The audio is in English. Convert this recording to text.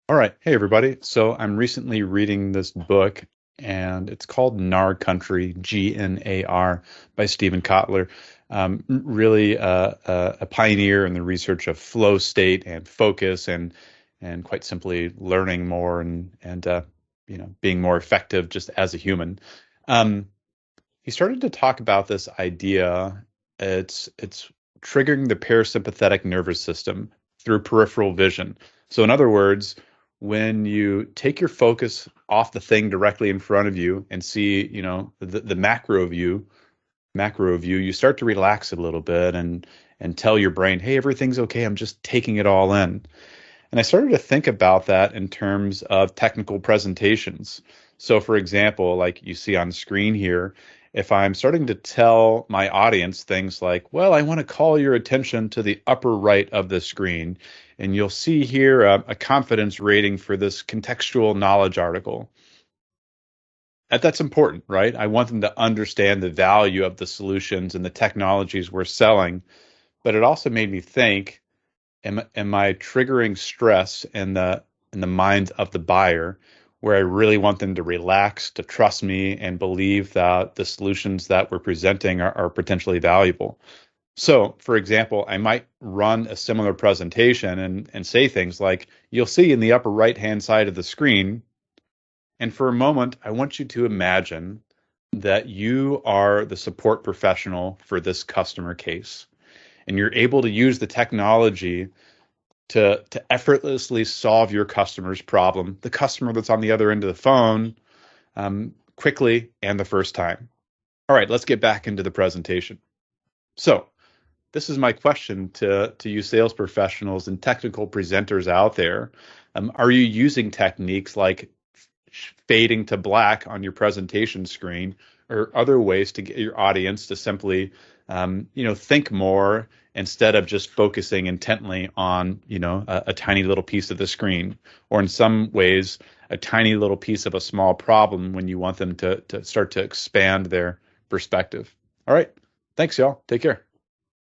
All right. Hey, everybody. So I'm recently reading this book, and it's called Gnar Country, Gnar, by Stephen Kotler. Really a pioneer in the research of flow state and focus, and quite simply learning more and being more effective just as a human. Um, he started to talk about this idea. It's triggering the parasympathetic nervous system through peripheral vision. So in other words, when you take your focus off the thing directly in front of you and see, the macro view, you start to relax a little bit and tell your brain, "Hey, everything's okay. I'm just taking it all in." And I started to think about that in terms of technical presentations. So, for example, like you see on screen here, if I'm starting to tell my audience things like, well, I want to call your attention to the upper right of the screen, and you'll see here a confidence rating for this contextual knowledge article. That's important, right? I want them to understand the value of the solutions and the technologies we're selling. But it also made me think, am I triggering stress in the minds of the buyer where I really want them to relax, to trust me, and believe that the solutions that we're presenting are potentially valuable? So, for example, I might run a similar presentation and say things like, you'll see in the upper right hand side of the screen. And for a moment, I want you to imagine that you are the support professional for this customer case, and you're able to use the technology to effortlessly solve your customer's problem, the customer that's on the other end of the phone, quickly and the first time. All right, let's get back into the presentation. So, this is my question to you sales professionals and technical presenters out there. Are you using techniques like fading to black on your presentation screen or other ways to get your audience to simply think more instead of just focusing intently on a tiny little piece of the screen, or in some ways a tiny little piece of a small problem when you want them to start to expand their perspective? All right, thanks, y'all. Take care.